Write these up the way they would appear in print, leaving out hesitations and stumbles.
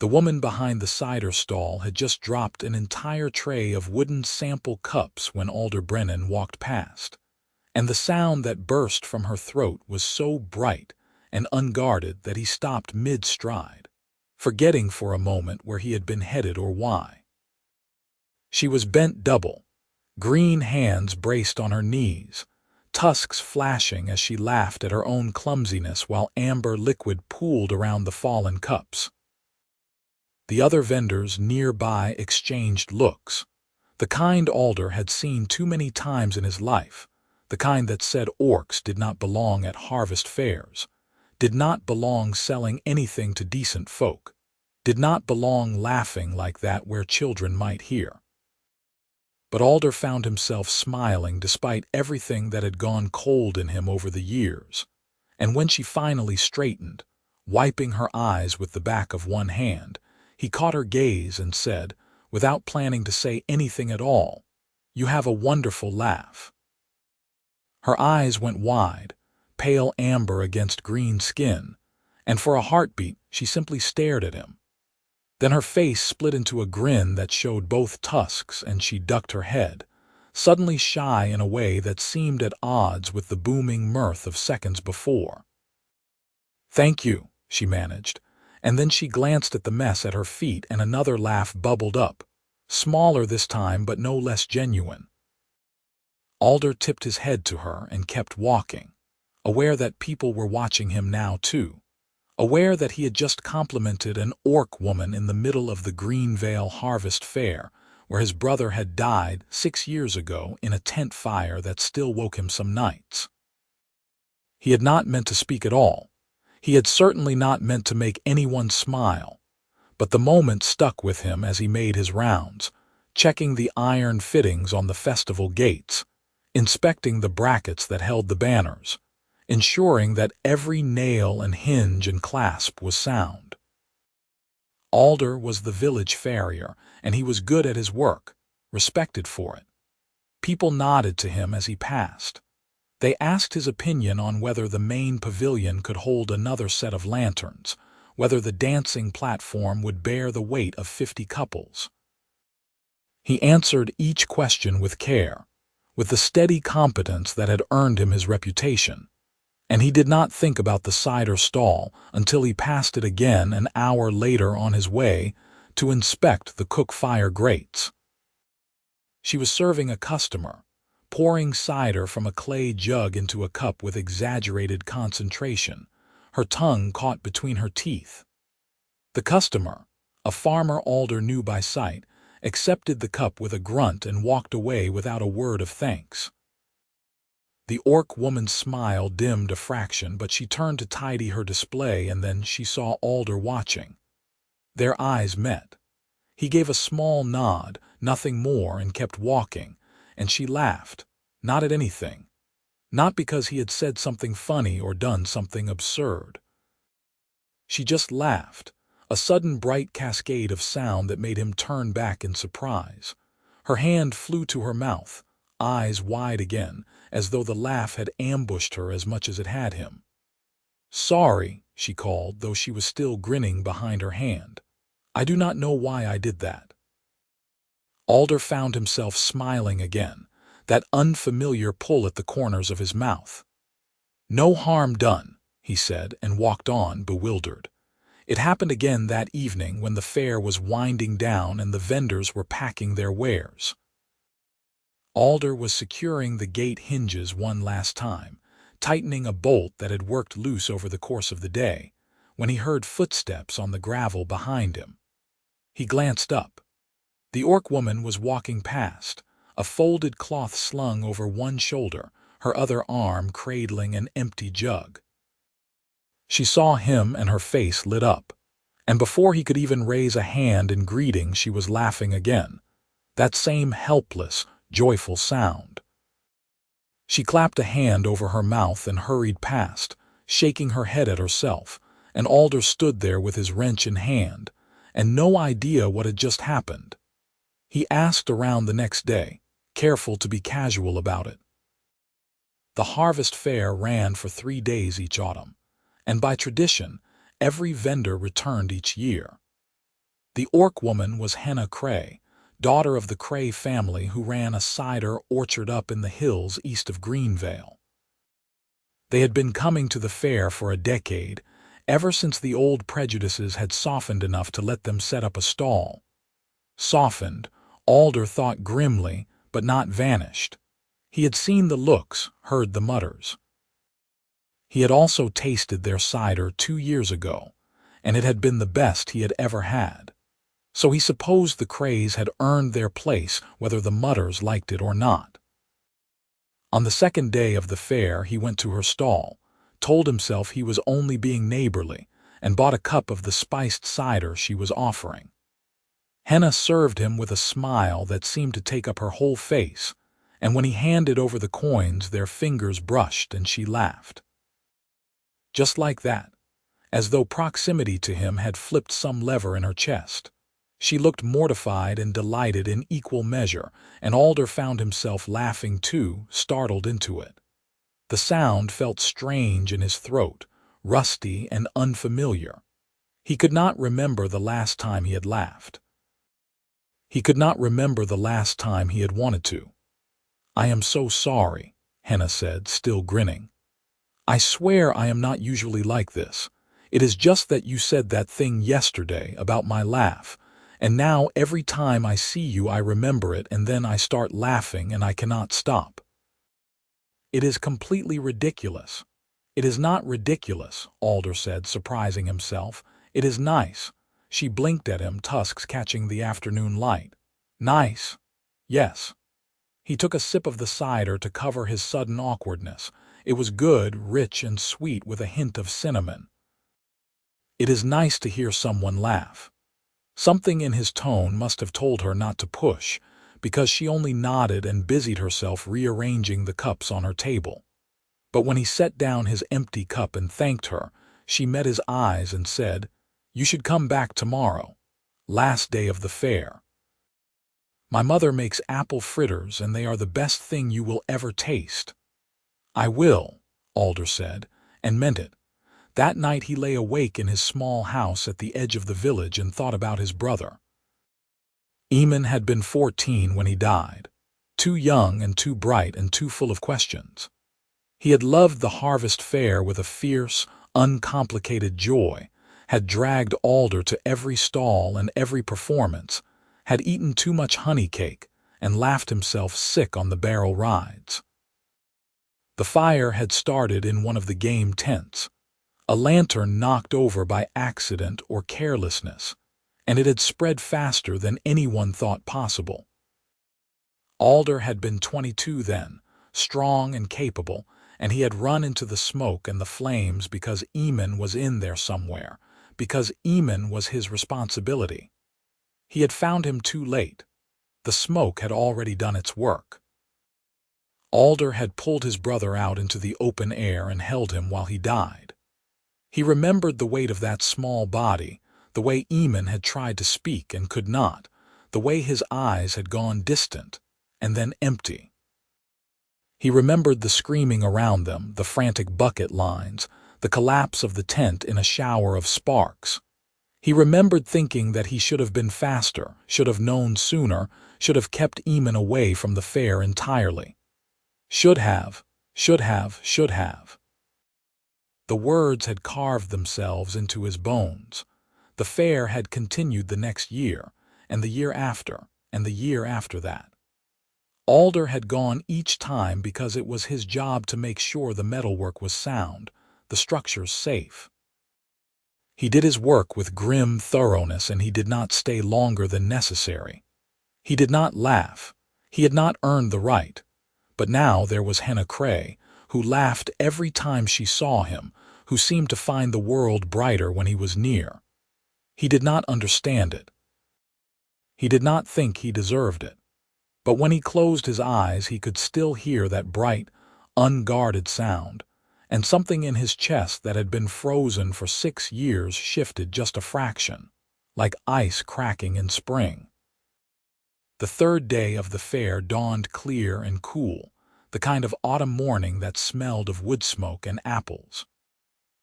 The woman behind the cider stall had just dropped an entire tray of wooden sample cups when Alder Brennan walked past, and the sound that burst from her throat was so bright and unguarded that he stopped mid-stride, forgetting for a moment where he had been headed or why. She was bent double, green hands braced on her knees, tusks flashing as she laughed at her own clumsiness while amber liquid pooled around the fallen cups. The other vendors nearby exchanged looks, the kind Alder had seen too many times in his life, the kind that said orcs did not belong at harvest fairs, did not belong selling anything to decent folk, did not belong laughing like that where children might hear. But Alder found himself smiling despite everything that had gone cold in him over the years, and when she finally straightened, wiping her eyes with the back of one hand, he caught her gaze and said, without planning to say anything at all, "You have a wonderful laugh." Her eyes went wide, pale amber against green skin, and for a heartbeat she simply stared at him. Then her face split into a grin that showed both tusks and she ducked her head, suddenly shy in a way that seemed at odds with the booming mirth of seconds before. "Thank you," she managed, and then she glanced at the mess at her feet and another laugh bubbled up, smaller this time but no less genuine. Alder tipped his head to her and kept walking, aware that people were watching him now too, aware that he had just complimented an orc woman in the middle of the Greenvale Harvest Fair, where his brother had died 6 years ago in a tent fire that still woke him some nights. He had not meant to speak at all. He had certainly not meant to make anyone smile, but the moment stuck with him as he made his rounds, checking the iron fittings on the festival gates, inspecting the brackets that held the banners, ensuring that every nail and hinge and clasp was sound. Alder was the village farrier, and he was good at his work, respected for it. People nodded to him as he passed. They asked his opinion on whether the main pavilion could hold another set of lanterns, whether the dancing platform would bear the weight of 50 couples. He answered each question with care, with the steady competence that had earned him his reputation, and he did not think about the cider stall until he passed it again an hour later on his way to inspect the cook fire grates. She was serving a customer, pouring cider from a clay jug into a cup with exaggerated concentration, her tongue caught between her teeth. The customer, a farmer Alder knew by sight, accepted the cup with a grunt and walked away without a word of thanks. The orc woman's smile dimmed a fraction, but she turned to tidy her display, and then she saw Alder watching. Their eyes met. He gave a small nod, nothing more, and kept walking, and she laughed, not at anything, not because he had said something funny or done something absurd. She just laughed, a sudden bright cascade of sound that made him turn back in surprise. Her hand flew to her mouth, eyes wide again, as though the laugh had ambushed her as much as it had him. "Sorry," she called, though she was still grinning behind her hand. "I do not know why I did that." Alder found himself smiling again, that unfamiliar pull at the corners of his mouth. "No harm done," he said, and walked on, bewildered. It happened again that evening when the fair was winding down and the vendors were packing their wares. Alder was securing the gate hinges one last time, tightening a bolt that had worked loose over the course of the day, when he heard footsteps on the gravel behind him. He glanced up. The orc woman was walking past, a folded cloth slung over one shoulder, her other arm cradling an empty jug. She saw him and her face lit up, and before he could even raise a hand in greeting she was laughing again, that same helpless, joyful sound. She clapped a hand over her mouth and hurried past, shaking her head at herself, and Alder stood there with his wrench in hand, and no idea what had just happened. He asked around the next day, careful to be casual about it. The harvest fair ran for 3 days each autumn, and by tradition, every vendor returned each year. The orc woman was Henna, daughter of the Cray family who ran a cider orchard up in the hills east of Greenvale. They had been coming to the fair for a decade, ever since the old prejudices had softened enough to let them set up a stall. Softened, Alder thought grimly, but not vanished. He had seen the looks, heard the mutters. He had also tasted their cider 2 years ago, and it had been the best he had ever had. So he supposed the Crays had earned their place whether the mutters liked it or not. On the second day of the fair he went to her stall, told himself he was only being neighborly, and bought a cup of the spiced cider she was offering. Henna served him with a smile that seemed to take up her whole face, and when he handed over the coins their fingers brushed and she laughed. Just like that, as though proximity to him had flipped some lever in her chest. She looked mortified and delighted in equal measure, and Alder found himself laughing too, startled into it. The sound felt strange in his throat, rusty and unfamiliar. He could not remember the last time he had laughed. He could not remember the last time he had wanted to. "I am so sorry," Henna said, still grinning. "I swear I am not usually like this. It is just that you said that thing yesterday about my laugh, and now every time I see you I remember it and then I start laughing and I cannot stop. It is completely ridiculous." "It is not ridiculous," Alder said, surprising himself. "It is nice." She blinked at him, tusks catching the afternoon light. "Nice? Yes." He took a sip of the cider to cover his sudden awkwardness. It was good, rich and sweet with a hint of cinnamon. "It is nice to hear someone laugh." Something in his tone must have told her not to push, because she only nodded and busied herself rearranging the cups on her table. But when he set down his empty cup and thanked her, she met his eyes and said, "You should come back tomorrow. Last day of the fair. My mother makes apple fritters and they are the best thing you will ever taste." "I will," Alder said, and meant it. That night he lay awake in his small house at the edge of the village and thought about his brother. Eamon had been 14 when he died, too young and too bright and too full of questions. He had loved the harvest fair with a fierce, uncomplicated joy, had dragged Alder to every stall and every performance, had eaten too much honey cake, and laughed himself sick on the barrel rides. The fire had started in one of the game tents, a lantern knocked over by accident or carelessness, and it had spread faster than anyone thought possible. Alder had been 22 then, strong and capable, and he had run into the smoke and the flames because Eamon was in there somewhere, because Eamon was his responsibility. He had found him too late. The smoke had already done its work. Alder had pulled his brother out into the open air and held him while he died. He remembered the weight of that small body, the way Eamon had tried to speak and could not, the way his eyes had gone distant, and then empty. He remembered the screaming around them, the frantic bucket lines, the collapse of the tent in a shower of sparks. He remembered thinking that he should have been faster, should have known sooner, should have kept Eamon away from the fair entirely. Should have, should have, should have. The words had carved themselves into his bones. The fair had continued the next year, and the year after, and the year after that. Alder had gone each time because it was his job to make sure the metalwork was sound, the structures safe. He did his work with grim thoroughness, and he did not stay longer than necessary. He did not laugh. He had not earned the right. But now there was Henna Cray, who laughed every time she saw him, who seemed to find the world brighter when he was near. He did not understand it. He did not think he deserved it. But when he closed his eyes he could still hear that bright, unguarded sound, and something in his chest that had been frozen for 6 years shifted just a fraction, like ice cracking in spring. The third day of the fair dawned clear and cool, the kind of autumn morning that smelled of wood smoke and apples.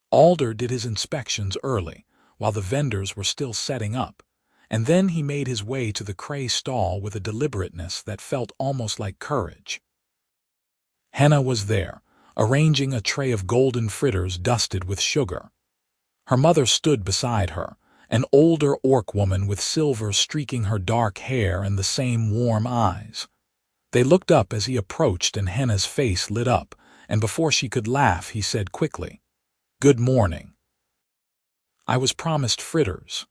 Alder did his inspections early, while the vendors were still setting up, and then he made his way to the cray stall with a deliberateness that felt almost like courage. Henna was there, arranging a tray of golden fritters dusted with sugar. Her mother stood beside her, an older orc woman with silver streaking her dark hair and the same warm eyes. They looked up as he approached, and Henna's face lit up, and before she could laugh he said quickly, "Good morning. I was promised fritters."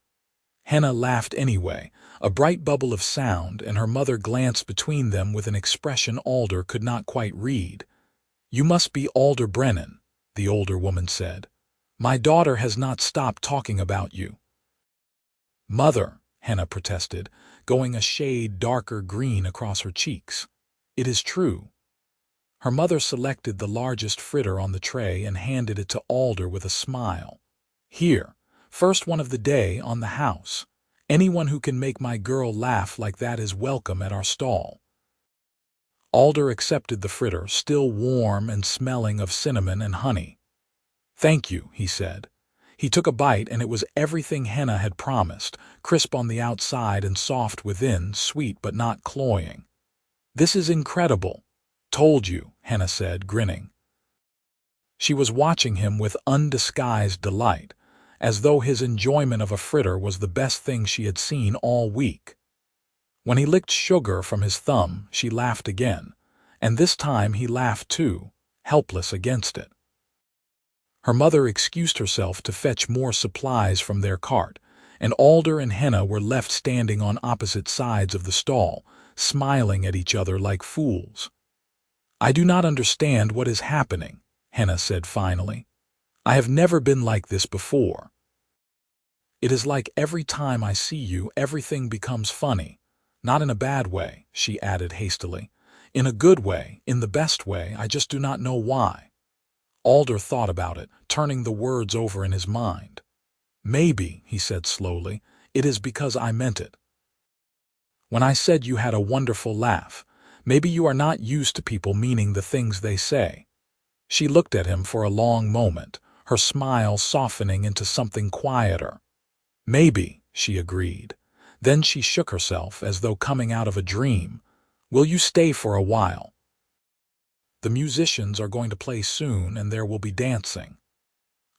Henna laughed anyway, a bright bubble of sound, and her mother glanced between them with an expression Alder could not quite read. "You must be Alder Brennan," the older woman said. "My daughter has not stopped talking about you." "Mother," Henna protested, going a shade darker green across her cheeks. "It is true." Her mother selected the largest fritter on the tray and handed it to Alder with a smile. "Here, first one of the day on the house. Anyone who can make my girl laugh like that is welcome at our stall." Alder accepted the fritter, still warm and smelling of cinnamon and honey. "Thank you," he said. He took a bite, and it was everything Henna had promised, crisp on the outside and soft within, sweet but not cloying. "This is incredible." "Told you," Henna said, grinning. She was watching him with undisguised delight, as though his enjoyment of a fritter was the best thing she had seen all week. When he licked sugar from his thumb, she laughed again, and this time he laughed too, helpless against it. Her mother excused herself to fetch more supplies from their cart, and Alder and Henna were left standing on opposite sides of the stall, smiling at each other like fools. "I do not understand what is happening," Henna said finally. "I have never been like this before. It is like every time I see you, everything becomes funny. Not in a bad way," she added hastily. "In a good way, in the best way, I just do not know why." Alder thought about it, turning the words over in his mind. "Maybe," he said slowly, "it is because I meant it. When I said you had a wonderful laugh, maybe you are not used to people meaning the things they say." She looked at him for a long moment, her smile softening into something quieter. "Maybe," she agreed. Then she shook herself as though coming out of a dream. "Will you stay for a while? The musicians are going to play soon, and there will be dancing."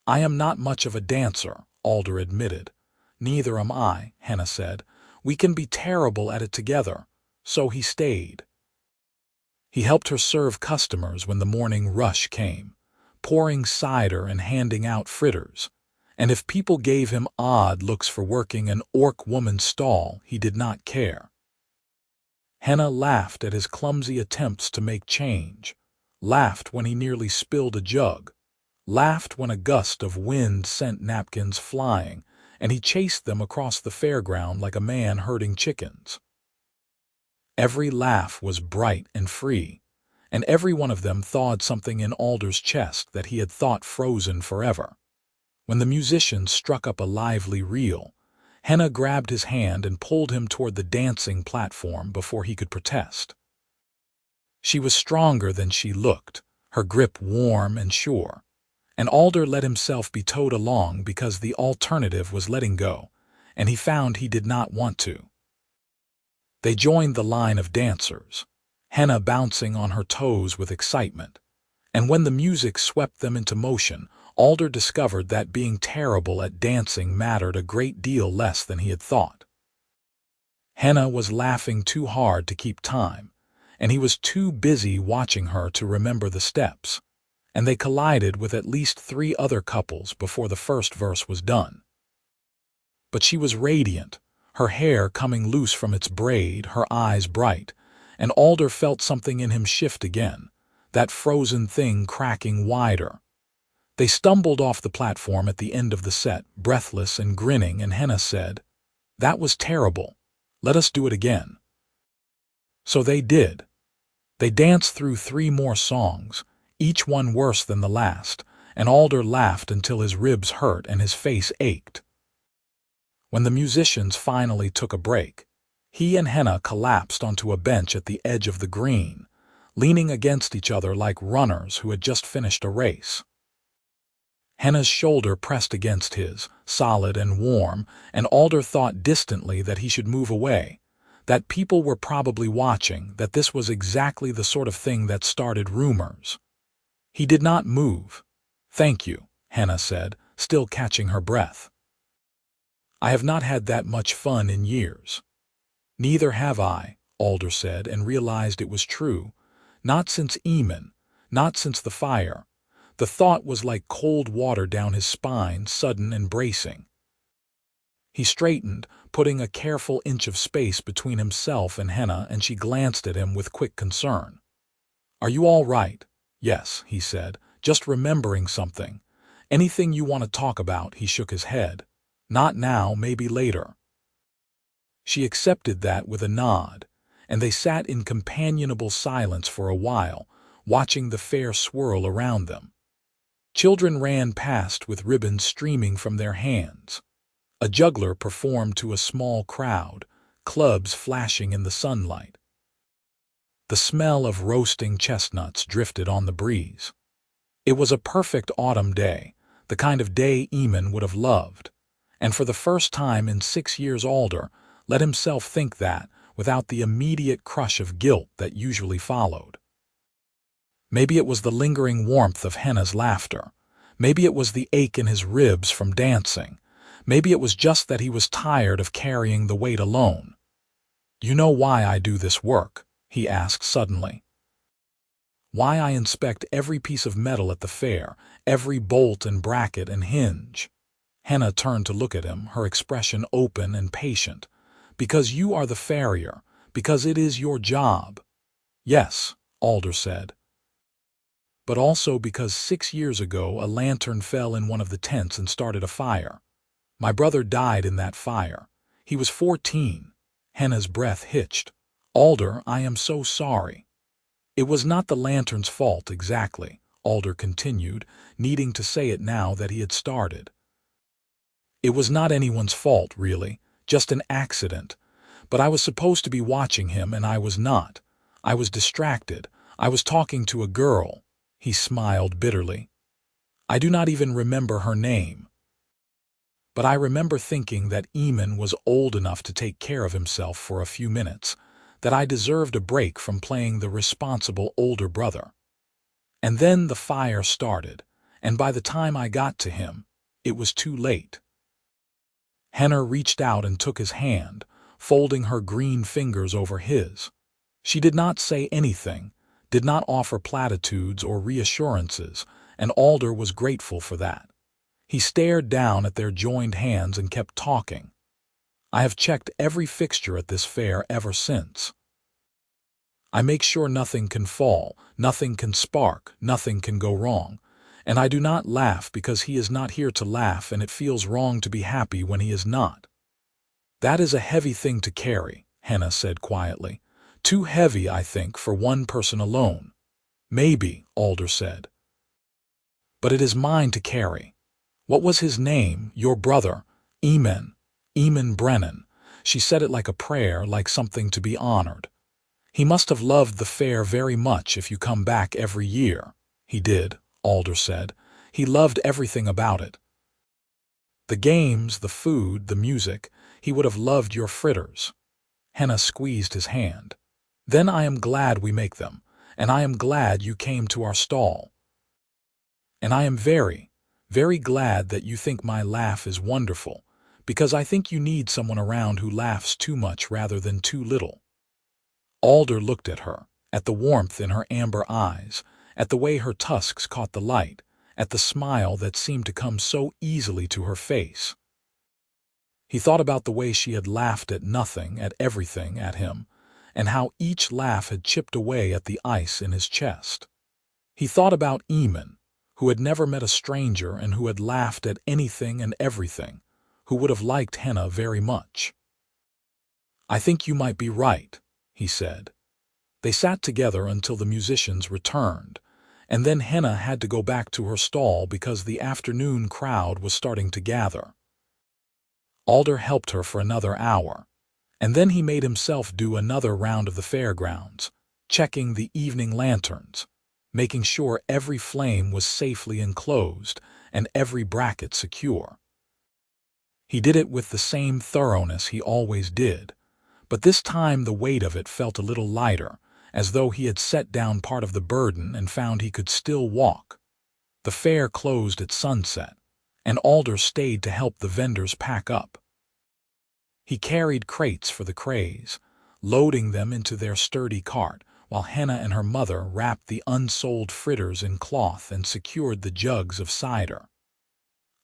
"I am not much of a dancer," Alder admitted. "Neither am I," Henna said. "We can be terrible at it together." So he stayed. He helped her serve customers when the morning rush came, pouring cider and handing out fritters. And if people gave him odd looks for working an orc woman's stall, he did not care. Henna laughed at his clumsy attempts to make change, laughed when he nearly spilled a jug, laughed when a gust of wind sent napkins flying, and he chased them across the fairground like a man herding chickens. Every laugh was bright and free, and every one of them thawed something in Alder's chest that he had thought frozen forever. When the musicians struck up a lively reel, Henna grabbed his hand and pulled him toward the dancing platform before he could protest. She was stronger than she looked, her grip warm and sure, and Alder let himself be towed along because the alternative was letting go, and he found he did not want to. They joined the line of dancers, Henna bouncing on her toes with excitement, and when the music swept them into motion, Alder discovered that being terrible at dancing mattered a great deal less than he had thought. Henna was laughing too hard to keep time, and he was too busy watching her to remember the steps, and they collided with at least 3 other couples before the first verse was done. But she was radiant, her hair coming loose from its braid, her eyes bright, and Alder felt something in him shift again, that frozen thing cracking wider. They stumbled off the platform at the end of the set, breathless and grinning, and Henna said, "That was terrible. Let us do it again." So they did. They danced through 3 more songs, each one worse than the last, and Alder laughed until his ribs hurt and his face ached. When the musicians finally took a break, he and Henna collapsed onto a bench at the edge of the green, leaning against each other like runners who had just finished a race. Henna's shoulder pressed against his, solid and warm, and Alder thought distantly that he should move away, that people were probably watching, that this was exactly the sort of thing that started rumors. He did not move. "Thank you," Henna said, still catching her breath. "I have not had that much fun in years." "Neither have I," Alder said, and realized it was true. Not since Eamon, not since the fire. The thought was like cold water down his spine, sudden and bracing. He straightened, putting a careful inch of space between himself and Henna, and she glanced at him with quick concern. "Are you all right?" "Yes," he said, "just remembering something." "Anything you want to talk about?" He shook his head. "Not now, maybe later." She accepted that with a nod, and they sat in companionable silence for a while, watching the fair swirl around them. Children ran past with ribbons streaming from their hands. A juggler performed to a small crowd, clubs flashing in the sunlight. The smell of roasting chestnuts drifted on the breeze. It was a perfect autumn day, the kind of day Eamon would have loved, and for the first time in 6 years Alder let himself think that, without the immediate crush of guilt that usually followed. Maybe it was the lingering warmth of Henna's laughter. Maybe it was the ache in his ribs from dancing. Maybe it was just that he was tired of carrying the weight alone. "You know why I do this work?" he asked suddenly. "Why I inspect every piece of metal at the fair, every bolt and bracket and hinge." Henna turned to look at him, her expression open and patient. "Because you are the farrier, because it is your job." "Yes," Alder said. "But also because 6 years ago a lantern fell in one of the tents and started a fire. My brother died in that fire. He was 14. Henna's breath hitched. "Alder, I am so sorry." "It was not the lantern's fault exactly," Alder continued, needing to say it now that he had started. "It was not anyone's fault, really, just an accident. But I was supposed to be watching him, and I was not. I was distracted. I was talking to a girl." He smiled bitterly. "I do not even remember her name. But I remember thinking that Eamon was old enough to take care of himself for a few minutes, that I deserved a break from playing the responsible older brother. And then the fire started, and by the time I got to him, it was too late." Henna reached out and took his hand, folding her green fingers over his. She did not say anything, did not offer platitudes or reassurances, and Alder was grateful for that. He stared down at their joined hands and kept talking. "I have checked every fixture at this fair ever since. I make sure nothing can fall, nothing can spark, nothing can go wrong. And I do not laugh because he is not here to laugh, and it feels wrong to be happy when he is not." "That is a heavy thing to carry," Henna said quietly. "Too heavy, I think, for one person alone." "Maybe," Alder said. "But it is mine to carry. What was his name, your brother?" "Eamon. Eamon Brennan." She said it like a prayer, like something to be honored. "He must have loved the fair very much if you come back every year." "He did," Alder said. "He loved everything about it. The games, the food, the music. He would have loved your fritters." Henna squeezed his hand. "Then I am glad we make them, and I am glad you came to our stall. And I am very, very glad that you think my laugh is wonderful, because I think you need someone around who laughs too much rather than too little." Alder looked at her, at the warmth in her amber eyes, at the way her tusks caught the light, at the smile that seemed to come so easily to her face. He thought about the way she had laughed at nothing, at everything, at him, and how each laugh had chipped away at the ice in his chest. He thought about Eamon, who had never met a stranger and who had laughed at anything and everything, who would have liked Henna very much. "I think you might be right," he said. They sat together until the musicians returned, and then Henna had to go back to her stall because the afternoon crowd was starting to gather. Alder helped her for another hour, and then he made himself do another round of the fairgrounds, checking the evening lanterns, making sure every flame was safely enclosed, and every bracket secure. He did it with the same thoroughness he always did, but this time the weight of it felt a little lighter, as though he had set down part of the burden and found he could still walk. The fair closed at sunset, and Alder stayed to help the vendors pack up. He carried crates for the craze, loading them into their sturdy cart, while Henna and her mother wrapped the unsold fritters in cloth and secured the jugs of cider.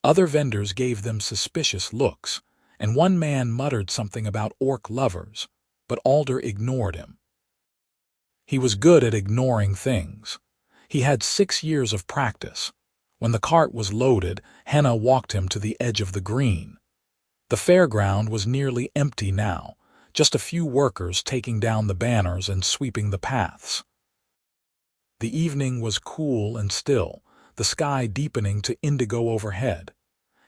Other vendors gave them suspicious looks, and one man muttered something about orc lovers, but Alder ignored him. He was good at ignoring things. He had 6 years of practice. When the cart was loaded, Henna walked him to the edge of the green. The fairground was nearly empty now, just a few workers taking down the banners and sweeping the paths. The evening was cool and still, the sky deepening to indigo overhead.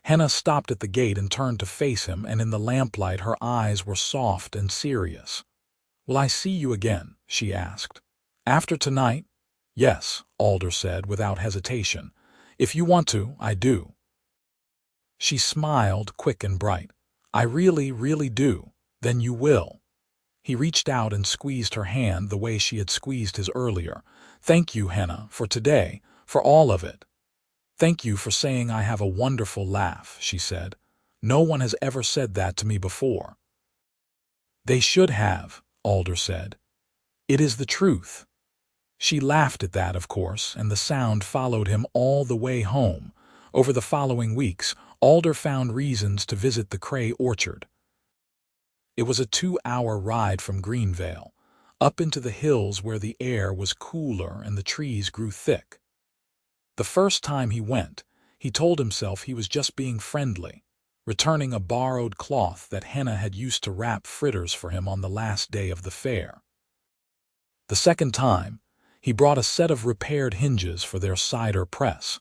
Henna stopped at the gate and turned to face him, and in the lamplight her eyes were soft and serious. "Will I see you again?" she asked. "After tonight?" "Yes," Alder said without hesitation. "If you want to, I do." She smiled, quick and bright. "I really, really do. Then you will." He reached out and squeezed her hand the way she had squeezed his earlier. "Thank you, Henna, for today, for all of it." "Thank you for saying I have a wonderful laugh," she said. "No one has ever said that to me before." "They should have," Alder said. "It is the truth." She laughed at that, of course, and the sound followed him all the way home. Over the following weeks, Alder found reasons to visit the Cray orchard. It was a 2-hour ride from Greenvale, up into the hills where the air was cooler and the trees grew thick. The first time he went, he told himself he was just being friendly, returning a borrowed cloth that Henna had used to wrap fritters for him on the last day of the fair. The second time, he brought a set of repaired hinges for their cider press,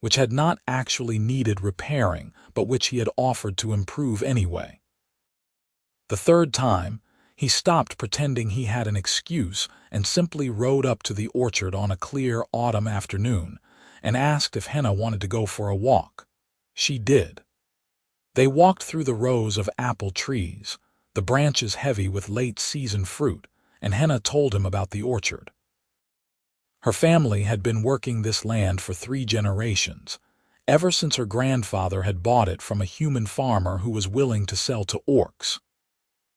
which had not actually needed repairing, but which he had offered to improve anyway. The third time, he stopped pretending he had an excuse and simply rode up to the orchard on a clear autumn afternoon and asked if Henna wanted to go for a walk. She did. They walked through the rows of apple trees, the branches heavy with late-season fruit, and Henna told him about the orchard. Her family had been working this land for 3 generations, ever since her grandfather had bought it from a human farmer who was willing to sell to orcs.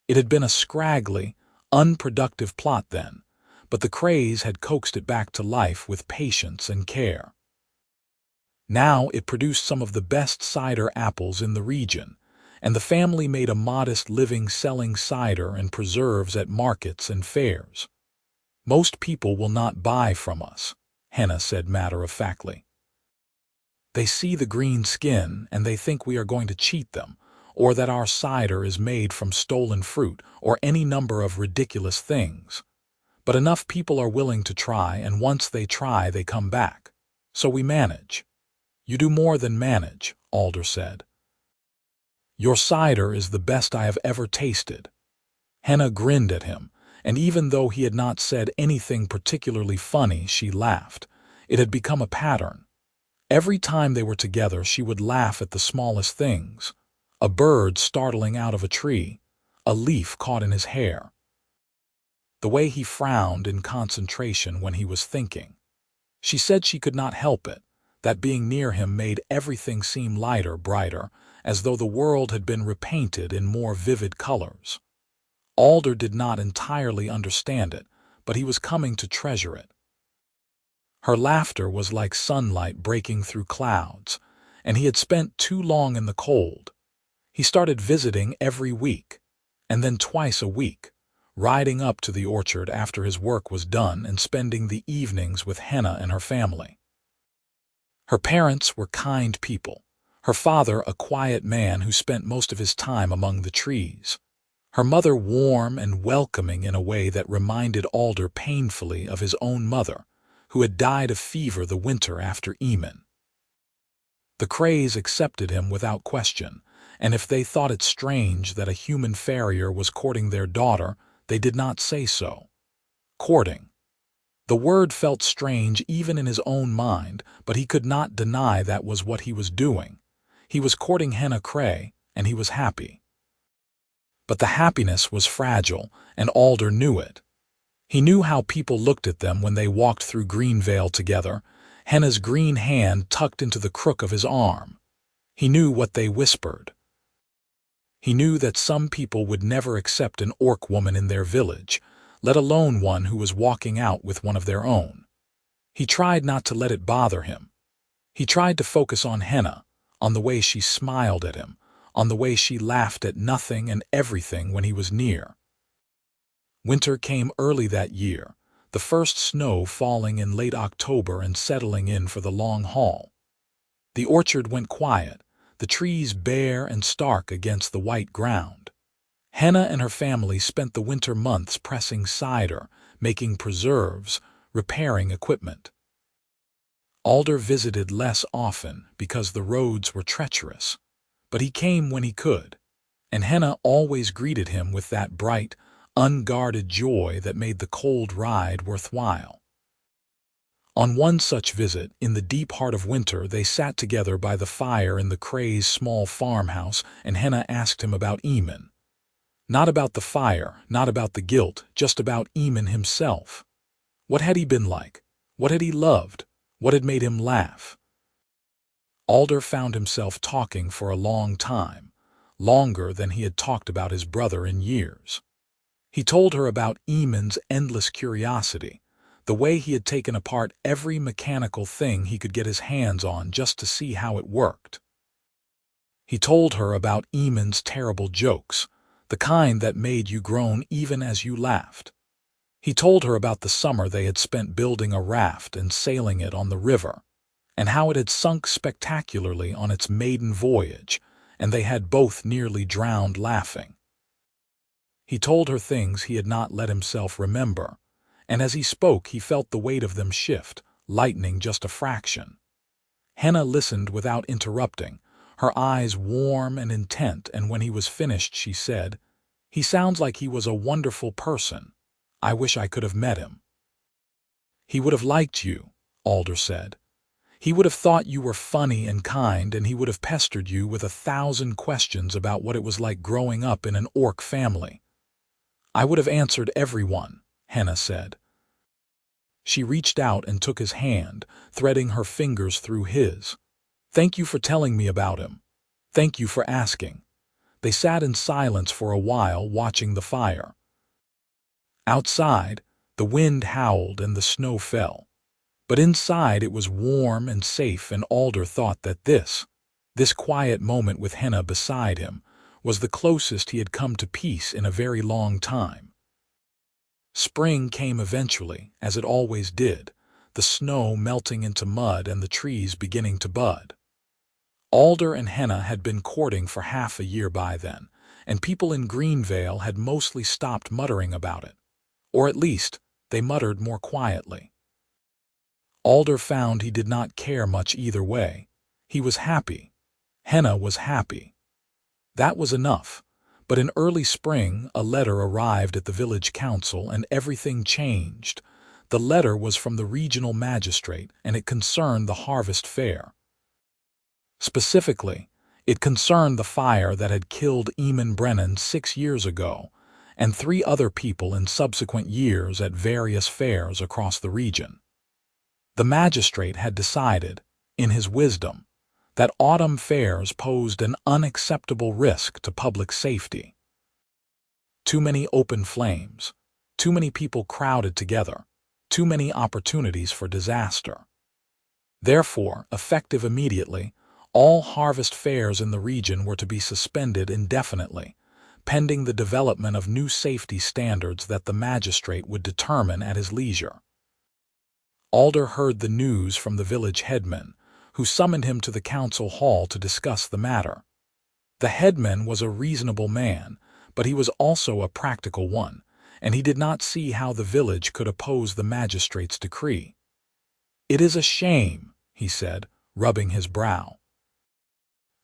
It had been a scraggly, unproductive plot then, but the Crays had coaxed it back to life with patience and care. Now it produced some of the best cider apples in the region, and the family made a modest living selling cider and preserves at markets and fairs. "Most people will not buy from us," Henna said matter-of-factly. "They see the green skin and they think we are going to cheat them, or that our cider is made from stolen fruit, or any number of ridiculous things. But enough people are willing to try, and once they try they come back. So we manage." "You do more than manage," Alder said. "Your cider is the best I have ever tasted." Henna grinned at him, and even though he had not said anything particularly funny, she laughed. It had become a pattern. Every time they were together she would laugh at the smallest things. A bird startling out of a tree, a leaf caught in his hair, the way he frowned in concentration when he was thinking. She said she could not help it, that being near him made everything seem lighter, brighter, as though the world had been repainted in more vivid colors. Alder did not entirely understand it, but he was coming to treasure it. Her laughter was like sunlight breaking through clouds, and he had spent too long in the cold. He started visiting every week, and then twice a week, riding up to the orchard after his work was done and spending the evenings with Henna and her family. Her parents were kind people, her father a quiet man who spent most of his time among the trees, her mother warm and welcoming in a way that reminded Alder painfully of his own mother, who had died of fever the winter after Eamon. The Crays accepted him without question, and if they thought it strange that a human farrier was courting their daughter, they did not say so. Courting. The word felt strange even in his own mind, but he could not deny that was what he was doing. He was courting Henna Cray, and he was happy. But the happiness was fragile, and Alder knew it. He knew how people looked at them when they walked through Greenvale together, Henna's green hand tucked into the crook of his arm. He knew what they whispered. He knew that some people would never accept an orc woman in their village, let alone one who was walking out with one of their own. He tried not to let it bother him. He tried to focus on Henna, on the way she smiled at him, on the way she laughed at nothing and everything when he was near. Winter came early that year, the first snow falling in late October and settling in for the long haul. The orchard went quiet, the trees bare and stark against the white ground. Henna and her family spent the winter months pressing cider, making preserves, repairing equipment. Alder visited less often because the roads were treacherous, but he came when he could, and Henna always greeted him with that bright, unguarded joy that made the cold ride worthwhile. On one such visit, in the deep heart of winter, they sat together by the fire in the Cray's small farmhouse, and Henna asked him about Eamon. Not about the fire, not about the guilt, just about Eamon himself. What had he been like? What had he loved? What had made him laugh? Alder found himself talking for a long time, longer than he had talked about his brother in years. He told her about Eamon's endless curiosity, the way he had taken apart every mechanical thing he could get his hands on just to see how it worked. He told her about Eamon's terrible jokes, the kind that made you groan even as you laughed. He told her about the summer they had spent building a raft and sailing it on the river, and how it had sunk spectacularly on its maiden voyage, and they had both nearly drowned laughing. He told her things he had not let himself remember, and as he spoke he felt the weight of them shift, lightening just a fraction. Henna listened without interrupting, her eyes warm and intent, and when he was finished she said, "He sounds like he was a wonderful person. I wish I could have met him." "He would have liked you," Alder said. "He would have thought you were funny and kind, and he would have pestered you with 1,000 questions about what it was like growing up in an orc family." "I would have answered every one," Henna said. She reached out and took his hand, threading her fingers through his. "Thank you for telling me about him. Thank you for asking." They sat in silence for a while, watching the fire. Outside, the wind howled and the snow fell. But inside it was warm and safe, and Alder thought that this quiet moment with Henna beside him was the closest he had come to peace in a very long time. Spring came eventually, as it always did, the snow melting into mud and the trees beginning to bud. Alder and Henna had been courting for half a year by then, and people in Greenvale had mostly stopped muttering about it. Or at least, they muttered more quietly. Alder found he did not care much either way. He was happy. Henna was happy. That was enough. But in early spring, a letter arrived at the village council and everything changed. The letter was from the regional magistrate, and it concerned the harvest fair. Specifically, it concerned the fire that had killed Alder Brennan 6 years ago, and 3 other people in subsequent years at various fairs across the region. The magistrate had decided, in his wisdom, that autumn fairs posed an unacceptable risk to public safety. Too many open flames, too many people crowded together, too many opportunities for disaster. Therefore, effective immediately, all harvest fairs in the region were to be suspended indefinitely, pending the development of new safety standards that the magistrate would determine at his leisure. Alder heard the news from the village headman, who summoned him to the council hall to discuss the matter. The headman was a reasonable man, but he was also a practical one, and he did not see how the village could oppose the magistrate's decree. "It is a shame," he said, rubbing his brow.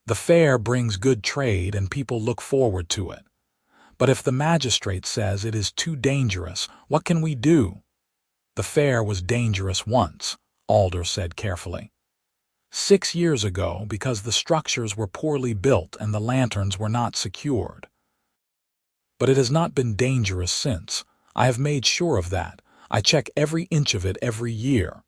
"The fair brings good trade and people look forward to it. But if the magistrate says it is too dangerous, what can we do?" The fair was dangerous once, Alder said carefully. 6 years ago, because the structures were poorly built and the lanterns were not secured. But it has not been dangerous since. I have made sure of that. I check every inch of it every year.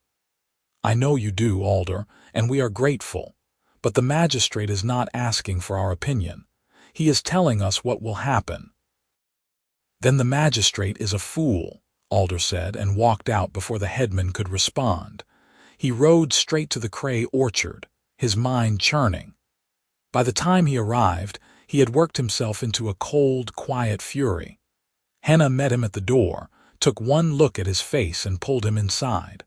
I know you do, Alder, and we are grateful. But the magistrate is not asking for our opinion. He is telling us what will happen. Then the magistrate is a fool, Alder said, and walked out before the headman could respond. He rode straight to the Cray orchard, his mind churning. By the time he arrived, he had worked himself into a cold, quiet fury. Henna met him at the door, took one look at his face and pulled him inside.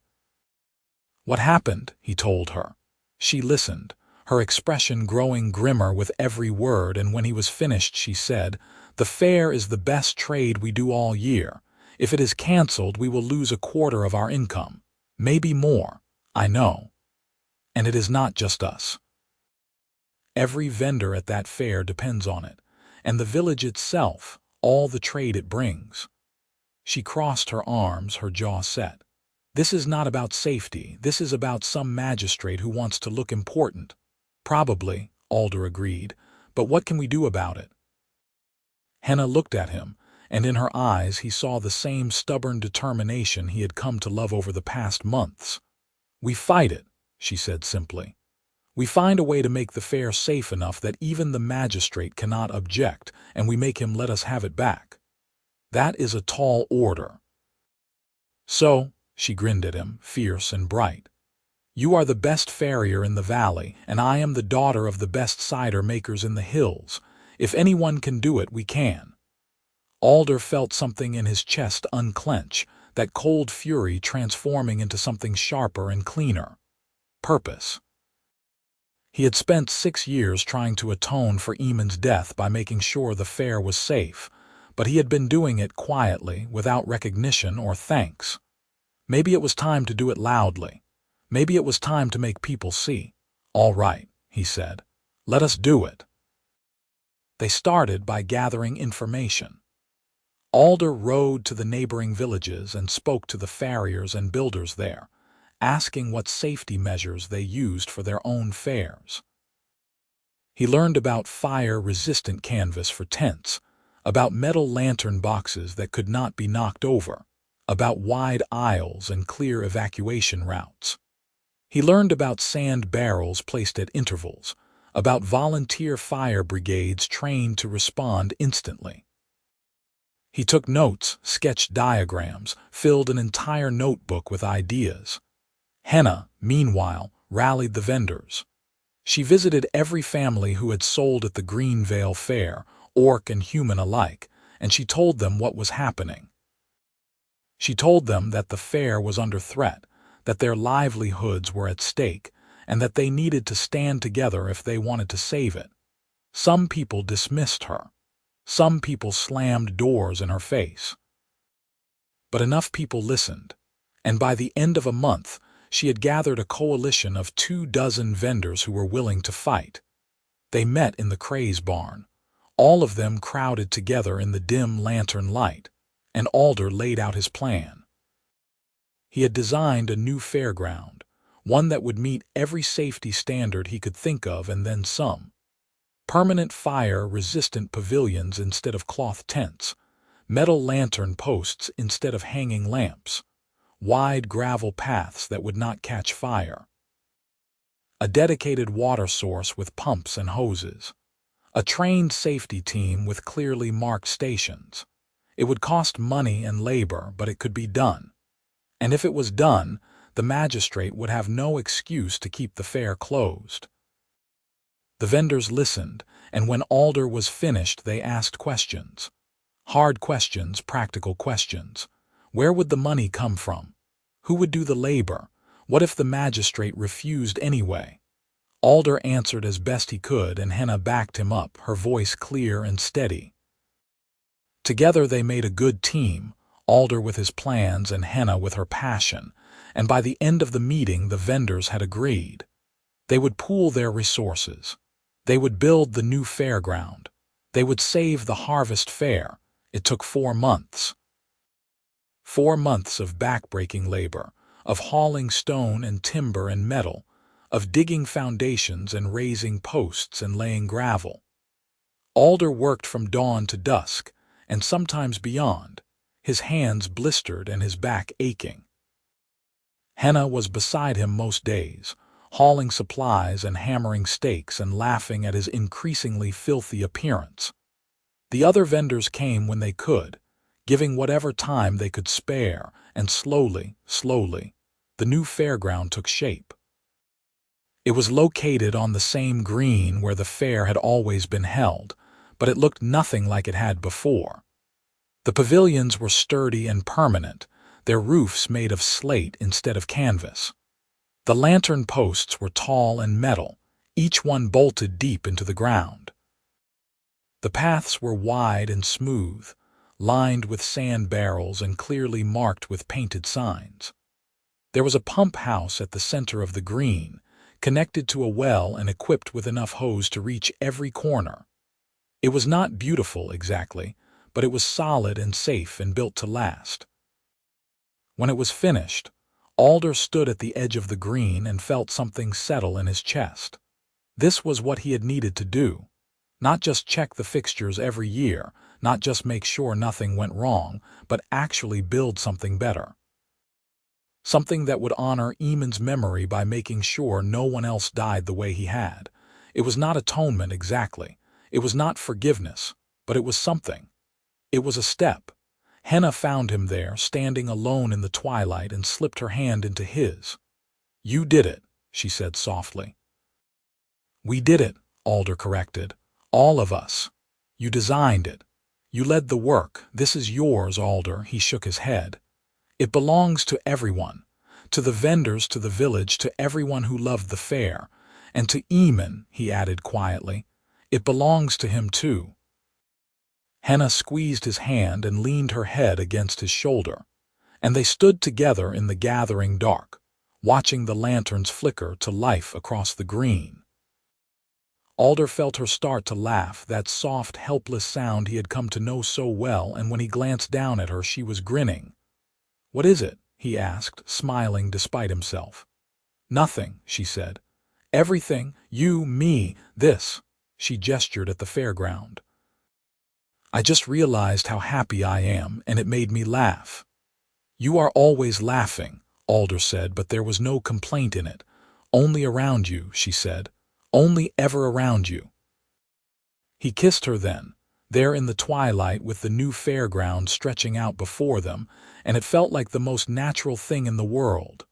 "What happened?" he told her. She listened, her expression growing grimmer with every word, and when he was finished she said, "The fair is the best trade we do all year. If it is cancelled, we will lose 1/4 of our income. Maybe more, I know. And it is not just us. Every vendor at that fair depends on it, and the village itself, all the trade it brings." She crossed her arms, her jaw set. "This is not about safety. This is about some magistrate who wants to look important." "Probably," Alder agreed, "but what can we do about it?" Henna looked at him, and in her eyes he saw the same stubborn determination he had come to love over the past months. "We fight it," she said simply. "We find a way to make the fair safe enough that even the magistrate cannot object, and we make him let us have it back. That is a tall order." "So," she grinned at him, fierce and bright, "you are the best farrier in the valley, and I am the daughter of the best cider makers in the hills. If anyone can do it, we can." Alder felt something in his chest unclench, that cold fury transforming into something sharper and cleaner. Purpose. He had spent 6 years trying to atone for Eamon's death by making sure the fair was safe, but he had been doing it quietly, without recognition or thanks. Maybe it was time to do it loudly. Maybe it was time to make people see. "All right," he said. "Let us do it." They started by gathering information. Alder rode to the neighboring villages and spoke to the farriers and builders there, asking what safety measures they used for their own fairs. He learned about fire-resistant canvas for tents, about metal lantern boxes that could not be knocked over, about wide aisles and clear evacuation routes. He learned about sand barrels placed at intervals, about volunteer fire brigades trained to respond instantly. He took notes, sketched diagrams, filled an entire notebook with ideas. Henna, meanwhile, rallied the vendors. She visited every family who had sold at the Greenvale Fair, orc and human alike, and she told them what was happening. She told them that the fair was under threat, that their livelihoods were at stake, and that they needed to stand together if they wanted to save it. Some people dismissed her. Some people slammed doors in her face. But enough people listened, and by the end of a month, she had gathered a coalition of 24 vendors who were willing to fight. They met in the Cray's barn, all of them crowded together in the dim lantern light, and Alder laid out his plan. He had designed a new fairground, one that would meet every safety standard he could think of and then some. Permanent fire-resistant pavilions instead of cloth tents, metal lantern posts instead of hanging lamps, wide gravel paths that would not catch fire, a dedicated water source with pumps and hoses, a trained safety team with clearly marked stations. It would cost money and labor, but it could be done. And if it was done, the magistrate would have no excuse to keep the fair closed. The vendors listened, and when Alder was finished they asked questions. Hard questions, practical questions. Where would the money come from? Who would do the labor? What if the magistrate refused anyway? Alder answered as best he could, and Henna backed him up, her voice clear and steady. Together they made a good team, Alder with his plans and Henna with her passion, and by the end of the meeting the vendors had agreed. They would pool their resources. They would build the new fairground. They would save the harvest fair. It took 4 months. 4 months of back-breaking labor, of hauling stone and timber and metal, of digging foundations and raising posts and laying gravel. Alder worked from dawn to dusk, and sometimes beyond, his hands blistered and his back aching. Henna was beside him most days, hauling supplies and hammering stakes and laughing at his increasingly filthy appearance. The other vendors came when they could, giving whatever time they could spare, and slowly, the new fairground took shape. It was located on the same green where the fair had always been held, but it looked nothing like it had before. The pavilions were sturdy and permanent, their roofs made of slate instead of canvas. The lantern posts were tall and metal, each one bolted deep into the ground. The paths were wide and smooth, lined with sand barrels and clearly marked with painted signs. There was a pump house at the center of the green, connected to a well and equipped with enough hose to reach every corner. It was not beautiful exactly, but it was solid and safe and built to last. When it was finished, Alder stood at the edge of the green and felt something settle in his chest. This was what he had needed to do. Not just check the fixtures every year, not just make sure nothing went wrong, but actually build something better. Something that would honor Eamon's memory by making sure no one else died the way he had. It was not atonement exactly. It was not forgiveness, but it was something. It was a step. Henna found him there, standing alone in the twilight, and slipped her hand into his. "You did it," she said softly. "We did it," Alder corrected. "All of us. You designed it. You led the work. This is yours, Alder." He shook his head. "It belongs to everyone. To the vendors, to the village, to everyone who loved the fair. And to Eamon," he added quietly. "It belongs to him too." Henna squeezed his hand and leaned her head against his shoulder, and they stood together in the gathering dark, watching the lanterns flicker to life across the green. Alder felt her start to laugh, that soft, helpless sound he had come to know so well, and when he glanced down at her, she was grinning. "What is it?" he asked, smiling despite himself. "Nothing," she said. "Everything, you, me, this." She gestured at the fairground. "I just realized how happy I am, and it made me laugh." "You are always laughing," Alder said, but there was no complaint in it. "Only around you," she said. "Only ever around you." He kissed her then, there in the twilight with the new fairground stretching out before them, and it felt like the most natural thing in the world.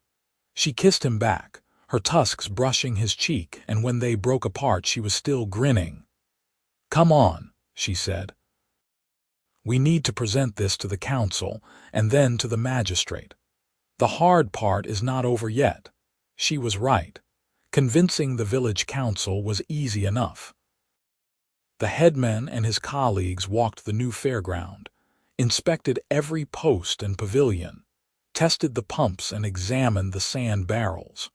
She kissed him back, her tusks brushing his cheek, and when they broke apart she was still grinning. "Come on," she said. "We need to present this to the council, and then to the magistrate. The hard part is not over yet." She was right. Convincing the village council was easy enough. The headman and his colleagues walked the new fairground, inspected every post and pavilion, tested the pumps and examined the sand barrels.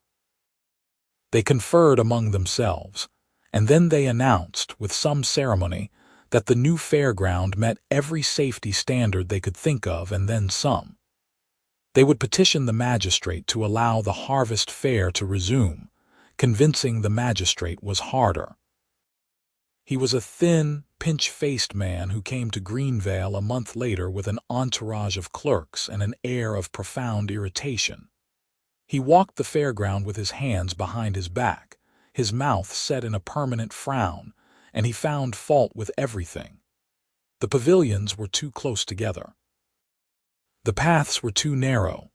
They conferred among themselves, and then they announced, with some ceremony, that the new fairground met every safety standard they could think of, and then some. They would petition the magistrate to allow the harvest fair to resume. Convincing the magistrate was harder. He was a thin, pinch-faced man who came to Greenvale a month later with an entourage of clerks and an air of profound irritation. He walked the fairground with his hands behind his back, his mouth set in a permanent frown, and he found fault with everything. The pavilions were too close together. The paths were too narrow.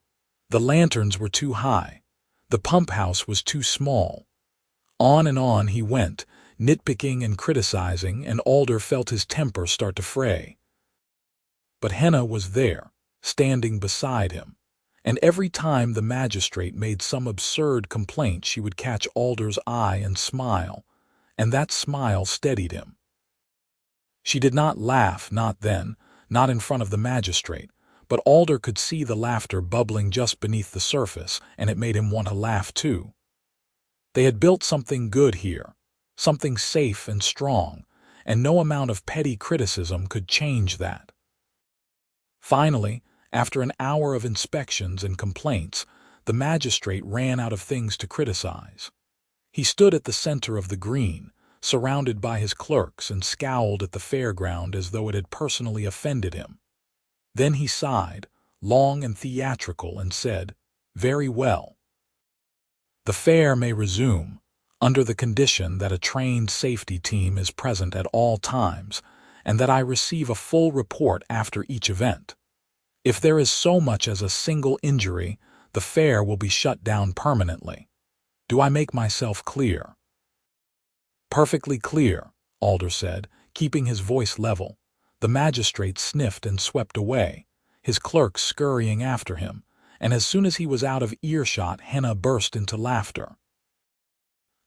The lanterns were too high. The pump house was too small. On and on he went, nitpicking and criticizing, and Alder felt his temper start to fray. But Henna was there, standing beside him, and every time the magistrate made some absurd complaint she would catch Alder's eye and smile, and that smile steadied him. She did not laugh, not then, not in front of the magistrate, but Alder could see the laughter bubbling just beneath the surface, and it made him want to laugh too. They had built something good here, something safe and strong, and no amount of petty criticism could change that. Finally, After an hour of inspections and complaints, the magistrate ran out of things to criticize. He stood at the center of the green, surrounded by his clerks, and scowled at the fairground as though it had personally offended him. Then he sighed, long and theatrical, and said, "Very well. The fair may resume, under the condition that a trained safety team is present at all times and that I receive a full report after each event. If there is so much as a single injury, the fair will be shut down permanently. Do I make myself clear?" "Perfectly clear," Alder said, keeping his voice level. The magistrate sniffed and swept away, his clerks scurrying after him, and as soon as he was out of earshot, Henna burst into laughter.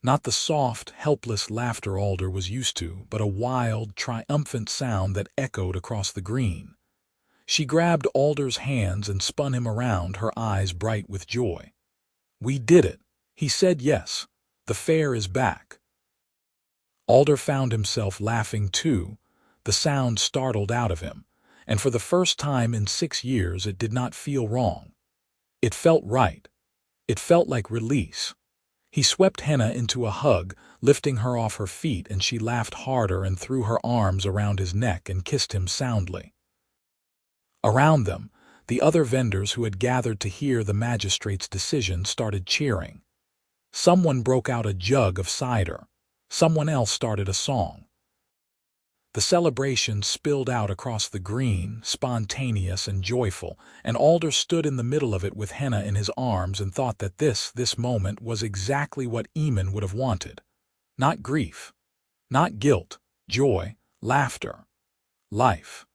Not the soft, helpless laughter Alder was used to, but a wild, triumphant sound that echoed across the green. She grabbed Alder's hands and spun him around, her eyes bright with joy. "We did it," he said. "Yes, the fair is back." Alder found himself laughing too. The sound startled out of him, and for the first time in 6 years it did not feel wrong. It felt right. It felt like release. He swept Henna into a hug, lifting her off her feet, and she laughed harder and threw her arms around his neck and kissed him soundly. Around them, the other vendors who had gathered to hear the magistrate's decision started cheering. Someone broke out a jug of cider. Someone else started a song. The celebration spilled out across the green, spontaneous and joyful, and Alder stood in the middle of it with Henna in his arms and thought that this moment was exactly what Eamon would have wanted. Not grief, not guilt, joy, laughter, life.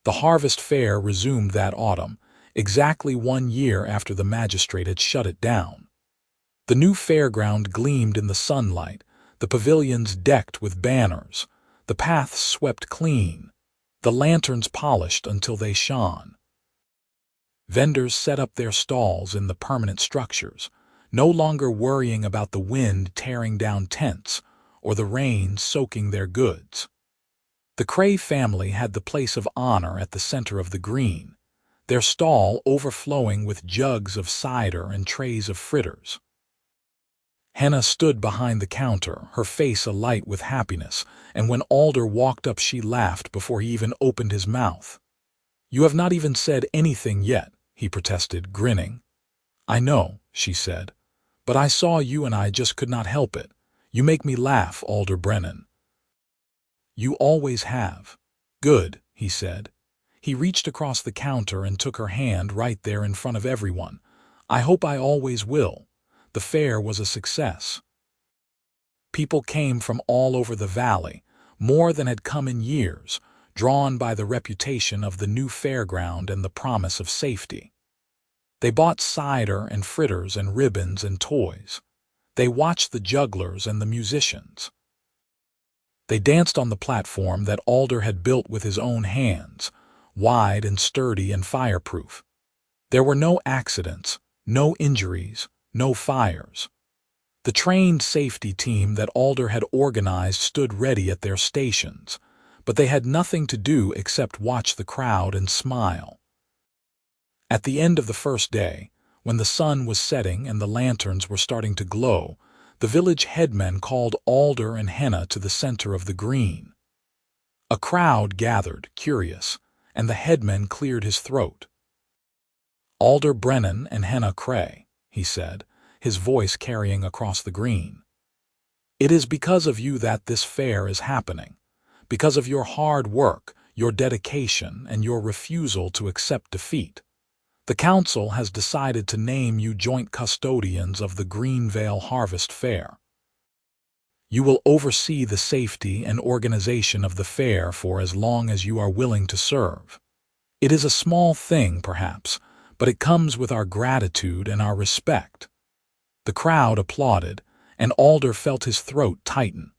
The Harvest Fair resumed that autumn, exactly 1 year after the magistrate had shut it down. The new fairground gleamed in the sunlight, the pavilions decked with banners, the paths swept clean, the lanterns polished until they shone. Vendors set up their stalls in the permanent structures, no longer worrying about the wind tearing down tents or the rain soaking their goods. The Cray family had the place of honor at the center of the green, their stall overflowing with jugs of cider and trays of fritters. Henna stood behind the counter, her face alight with happiness, and when Alder walked up she laughed before he even opened his mouth. "You have not even said anything yet," he protested, grinning. "I know," she said, "but I saw you and I just could not help it. You make me laugh, Alder Brennan." "You always have." "Good," he said. He reached across the counter and took her hand right there in front of everyone. "I hope I always will." The fair was a success. People came from all over the valley, more than had come in years, drawn by the reputation of the new fairground and the promise of safety. They bought cider and fritters and ribbons and toys. They watched the jugglers and the musicians. They danced on the platform that Alder had built with his own hands, wide and sturdy and fireproof. There were no accidents, no injuries, no fires. The trained safety team that Alder had organized stood ready at their stations, but they had nothing to do except watch the crowd and smile. At the end of the first day, when the sun was setting and the lanterns were starting to glow, the village headman called Alder and Henna to the center of the green. A crowd gathered, curious, and the headman cleared his throat. "Alder Brennan and Henna Cray," he said, his voice carrying across the green. "It is because of you that this fair is happening, because of your hard work, your dedication, and your refusal to accept defeat. The council has decided to name you joint custodians of the Greenvale Harvest Fair. You will oversee the safety and organization of the fair for as long as you are willing to serve. It is a small thing, perhaps, but it comes with our gratitude and our respect." The crowd applauded, and Alder felt his throat tighten.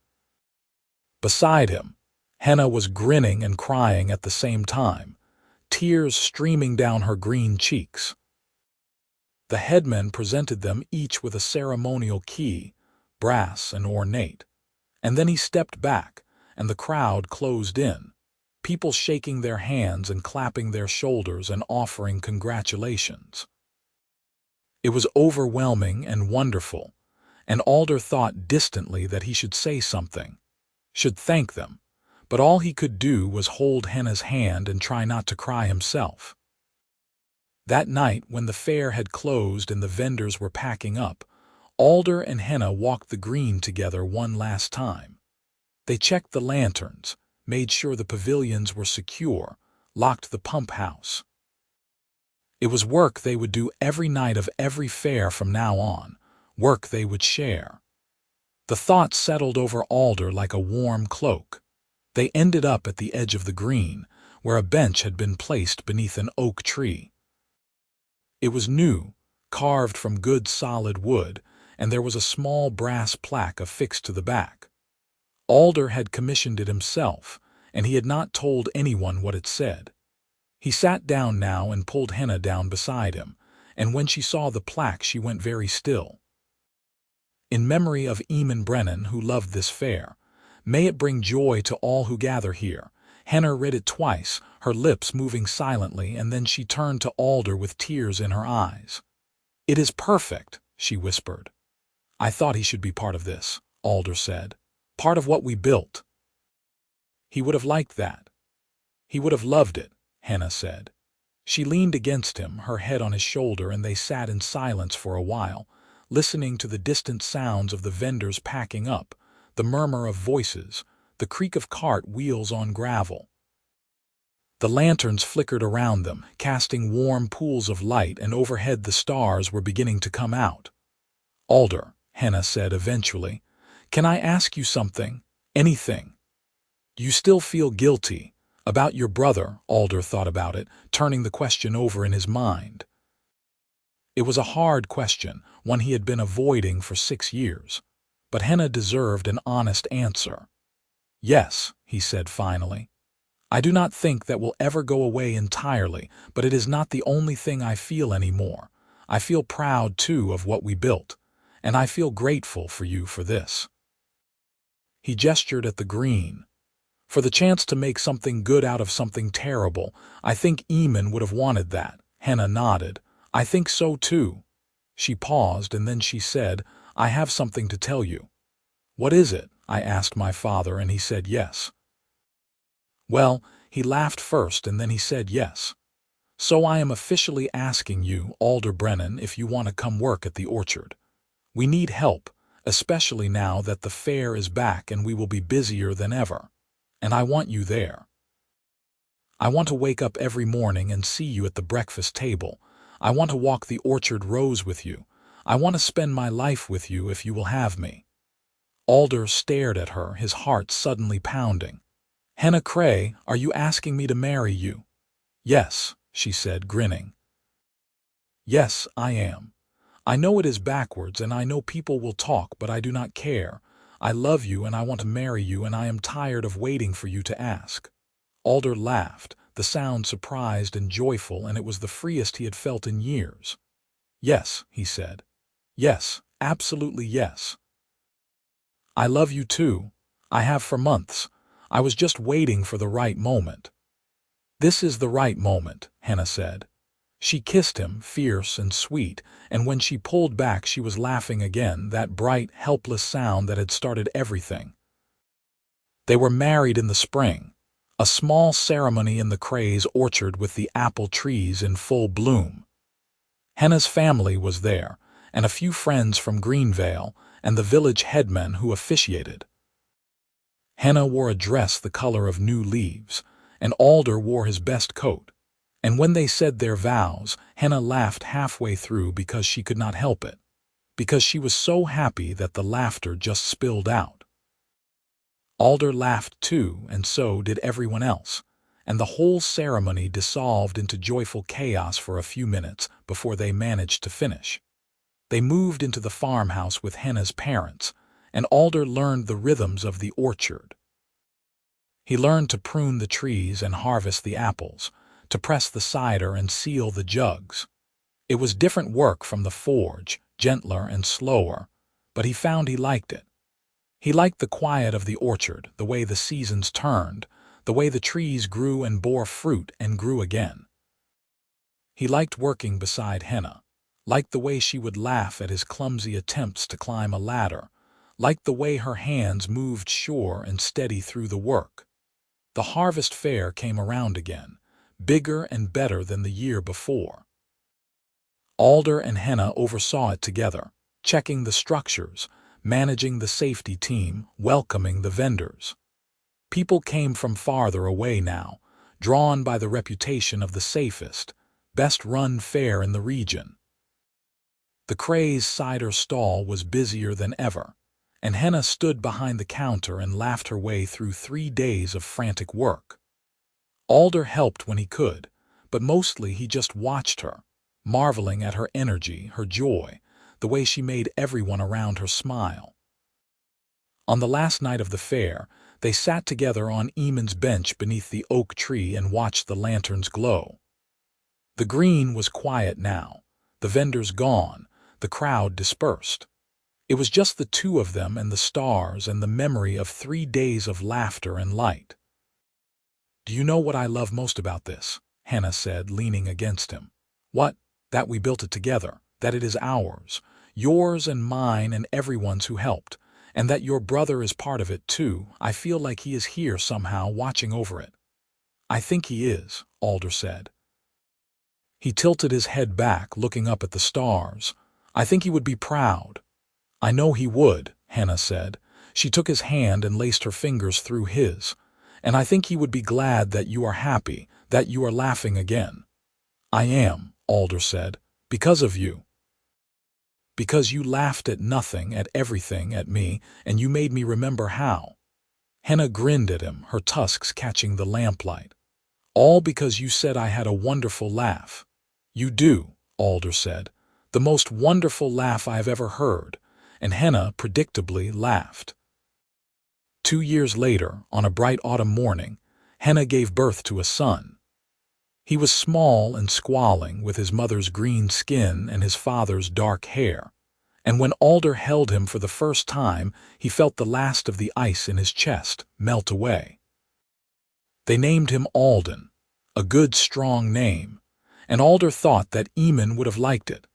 Beside him, Henna was grinning and crying at the same time, tears streaming down her green cheeks. The headman presented them each with a ceremonial key, brass and ornate, and then he stepped back, and the crowd closed in. people shaking their hands and clapping their shoulders and offering congratulations. It was overwhelming and wonderful, and Alder thought distantly that he should say something, should thank them, but all he could do was hold Henna's hand and try not to cry himself. That night, when the fair had closed and the vendors were packing up, Alder and Henna walked the green together one last time. They checked the lanterns, made sure the pavilions were secure, locked the pump house. It was work they would do every night of every fair from now on, work they would share. The thought settled over Alder like a warm cloak. They ended up at the edge of the green, where a bench had been placed beneath an oak tree. It was new, carved from good solid wood, and there was a small brass plaque affixed to the back. Alder had commissioned it himself, and he had not told anyone what it said. He sat down now and pulled Henna down beside him, and when she saw the plaque she went very still. In memory of Alder Brennan, who loved this fair, may it bring joy to all who gather here. Henna read it twice, her lips moving silently, and then she turned to Alder with tears in her eyes. "It is perfect," she whispered. "I thought he should be part of this," Alder said. "Part of what we built." "He would have liked that. He would have loved it," Henna said. She leaned against him, her head on his shoulder, and they sat in silence for a while, listening to the distant sounds of the vendors packing up, the murmur of voices, the creak of cart wheels on gravel. The lanterns flickered around them, casting warm pools of light, and overhead the stars were beginning to come out. "Alder," Henna said eventually, "can I ask you something? Anything? Do you still feel guilty about your brother?" Alder thought about it, turning the question over in his mind. It was a hard question, one he had been avoiding for 6 years, but Henna deserved an honest answer. "Yes," he said finally. "I do not think that will ever go away entirely, but it is not the only thing I feel anymore. I feel proud, too, of what we built, and I feel grateful for you for this." He gestured at the green. "For the chance to make something good out of something terrible. I think Eamon would have wanted that." Henna nodded. "I think so too." She paused, and then she said, "I have something to tell you." "What is it?" I asked my father, and he said yes. Well, he laughed first, and then he said yes. "So I am officially asking you, Alder Brennan, if you want to come work at the orchard. We need help, especially now that the fair is back and we will be busier than ever. And I want you there. I want to wake up every morning and see you at the breakfast table. I want to walk the orchard rows with you. I want to spend my life with you if you will have me." Alder stared at her, his heart suddenly pounding. "Henna Cray, are you asking me to marry you?" "Yes," she said, grinning. "Yes, I am. I know it is backwards, and I know people will talk, but I do not care. I love you and I want to marry you, and I am tired of waiting for you to ask." Alder laughed, the sound surprised and joyful, and it was the freest he had felt in years. "Yes," he said. "Yes, absolutely yes. I love you too. I have for months. I was just waiting for the right moment." "This is the right moment," Henna said. She kissed him, fierce and sweet, and when she pulled back she was laughing again, that bright, helpless sound that had started everything. They were married in the spring, a small ceremony in the Cray's orchard with the apple trees in full bloom. Henna's family was there, and a few friends from Greenvale, and the village headman who officiated. Henna wore a dress the color of new leaves, and Alder wore his best coat. And when they said their vows, Henna laughed halfway through because she could not help it, because she was so happy that the laughter just spilled out. Alder laughed too, and so did everyone else, and the whole ceremony dissolved into joyful chaos for a few minutes before they managed to finish. They moved into the farmhouse with Henna's parents, and Alder learned the rhythms of the orchard. He learned to prune the trees and harvest the apples, to press the cider and seal the jugs. It was different work from the forge, gentler and slower, but he found he liked it. He liked the quiet of the orchard, the way the seasons turned, the way the trees grew and bore fruit and grew again. He liked working beside Henna, liked the way she would laugh at his clumsy attempts to climb a ladder, liked the way her hands moved sure and steady through the work. The harvest fair came around again, bigger and better than the year before. Alder and Henna oversaw it together, checking the structures, managing the safety team, welcoming the vendors. People came from farther away now, drawn by the reputation of the safest, best-run fair in the region. The Craze cider stall was busier than ever, and Henna stood behind the counter and laughed her way through 3 days of frantic work. Alder helped when he could, but mostly he just watched her, marveling at her energy, her joy, the way she made everyone around her smile. On the last night of the fair, they sat together on Eamon's bench beneath the oak tree and watched the lanterns glow. The green was quiet now, the vendors gone, the crowd dispersed. It was just the two of them and the stars and the memory of 3 days of laughter and light. "Do you know what I love most about this?" Henna said, leaning against him. "What? That we built it together, that it is ours, yours and mine and everyone's who helped, and that your brother is part of it too. I feel like he is here somehow watching over it." "I think he is," Alder said. He tilted his head back, looking up at the stars. "I think he would be proud." "I know he would," Henna said. She took his hand and laced her fingers through his. "And I think he would be glad that you are happy, that you are laughing again." "I am," Alder said, "because of you. Because you laughed at nothing, at everything, at me, and you made me remember how." Henna grinned at him, her tusks catching the lamplight. "All because you said I had a wonderful laugh." "You do," Alder said. "The most wonderful laugh I have ever heard." And Henna predictably laughed. 2 years later, on a bright autumn morning, Henna gave birth to a son. He was small and squalling, with his mother's green skin and his father's dark hair, and when Alder held him for the first time, he felt the last of the ice in his chest melt away. They named him Alden, a good strong name, and Alder thought that Eamon would have liked it.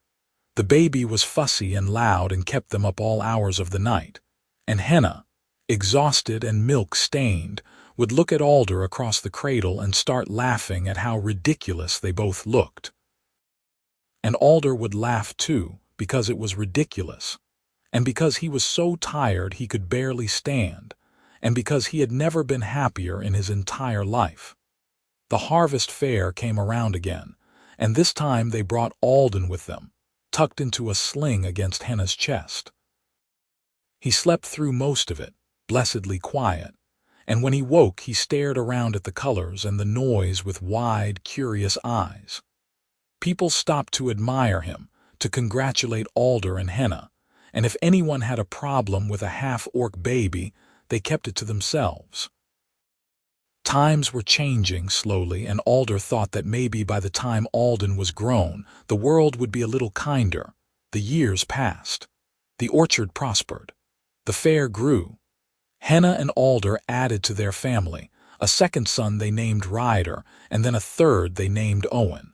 The baby was fussy and loud and kept them up all hours of the night, and Henna, exhausted and milk-stained, would look at Alder across the cradle and start laughing at how ridiculous they both looked. And Alder would laugh too, because it was ridiculous, and because he was so tired he could barely stand, and because he had never been happier in his entire life. The harvest fair came around again, and this time they brought Alden with them, tucked into a sling against Henna's chest. He slept through most of it, blessedly quiet, and when he woke he stared around at the colors and the noise with wide, curious eyes. People stopped to admire him, to congratulate Alder and Henna, and if anyone had a problem with a half-orc baby, they kept it to themselves. Times were changing slowly, and Alder thought that maybe by the time Alden was grown, the world would be a little kinder. The years passed. The orchard prospered. The fair grew. Henna and Alder added to their family, a second son they named Ryder, and then a third they named Owen.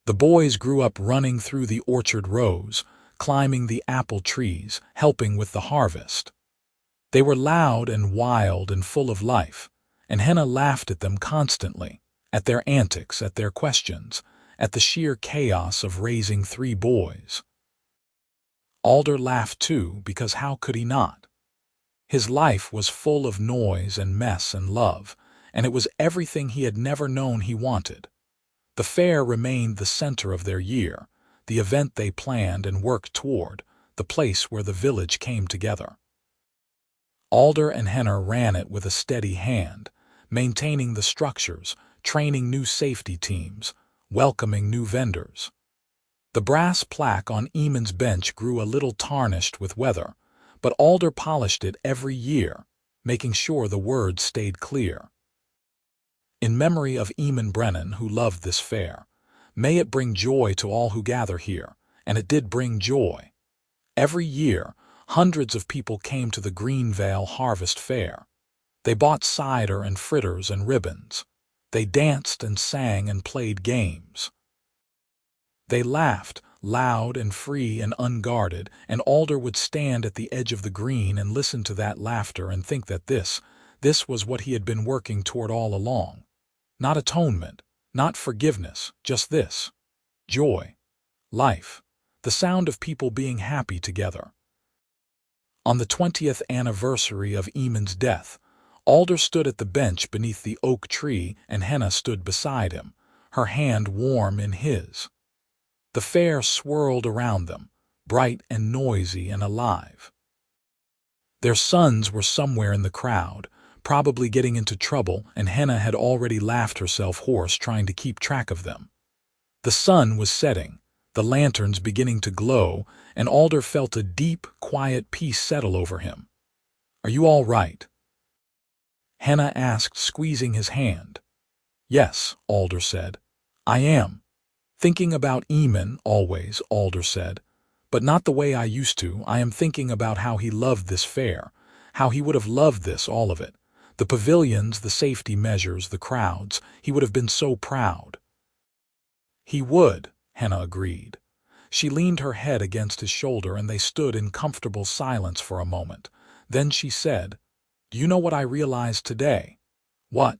The boys grew up running through the orchard rows, climbing the apple trees, helping with the harvest. They were loud and wild and full of life, and Henna laughed at them constantly, at their antics, at their questions, at the sheer chaos of raising 3 boys. Alder laughed too, because how could he not? His life was full of noise and mess and love, and it was everything he had never known he wanted. The fair remained the center of their year, the event they planned and worked toward, the place where the village came together. Alder and Henna ran it with a steady hand, maintaining the structures, training new safety teams, welcoming new vendors. The brass plaque on Eamon's bench grew a little tarnished with weather, but Alder polished it every year, making sure the words stayed clear. In memory of Alder Brennan, who loved this fair, may it bring joy to all who gather here, and it did bring joy. Every year, hundreds of people came to the Greenvale Harvest Fair. They bought cider and fritters and ribbons. They danced and sang and played games. They laughed, loud and free and unguarded, and Alder would stand at the edge of the green and listen to that laughter and think that this was what he had been working toward all along. Not atonement, not forgiveness, just this. Joy. Life. The sound of people being happy together. On the 20th anniversary of Eamon's death, Alder stood at the bench beneath the oak tree and Henna stood beside him, her hand warm in his. The fair swirled around them, bright and noisy and alive. Their sons were somewhere in the crowd, probably getting into trouble, and Henna had already laughed herself hoarse trying to keep track of them. The sun was setting, the lanterns beginning to glow, and Alder felt a deep, quiet peace settle over him. "Are you all right?" Henna asked, squeezing his hand. "Yes," Alder said. "I am. Thinking about Eamon, always," Alder said. "But not the way I used to. I am thinking about how he loved this fair, how he would have loved this, all of it. The pavilions, the safety measures, the crowds. He would have been so proud." "He would," Henna agreed. She leaned her head against his shoulder and they stood in comfortable silence for a moment. Then she said, "Do you know what I realized today?" "What?"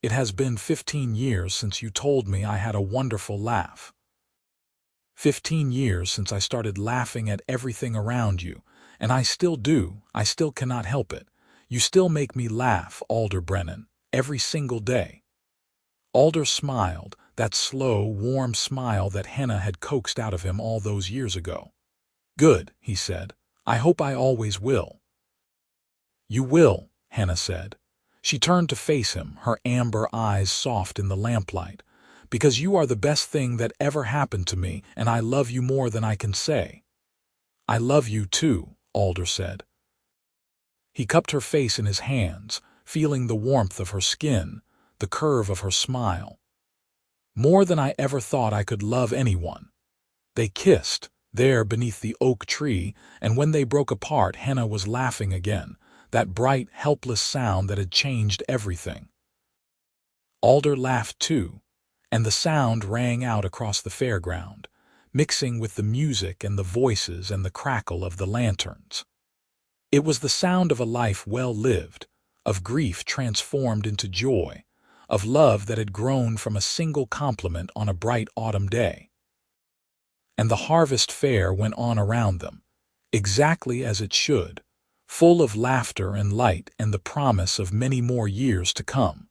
"It has been 15 years since you told me I had a wonderful laugh. 15 years since I started laughing at everything around you, and I still do, I still cannot help it. You still make me laugh, Alder Brennan, every single day." Alder smiled, that slow, warm smile that Henna had coaxed out of him all those years ago. "Good," he said. "I hope I always will." "You will," Henna said. She turned to face him, her amber eyes soft in the lamplight. "Because you are the best thing that ever happened to me, and I love you more than I can say." "I love you too," Alder said. He cupped her face in his hands, feeling the warmth of her skin, the curve of her smile. "More than I ever thought I could love anyone." They kissed, there beneath the oak tree, and when they broke apart, Henna was laughing again, that bright, helpless sound that had changed everything. Alder laughed too, and the sound rang out across the fairground, mixing with the music and the voices and the crackle of the lanterns. It was the sound of a life well lived, of grief transformed into joy, of love that had grown from a single compliment on a bright autumn day. And the harvest fair went on around them, exactly as it should, full of laughter and light and the promise of many more years to come.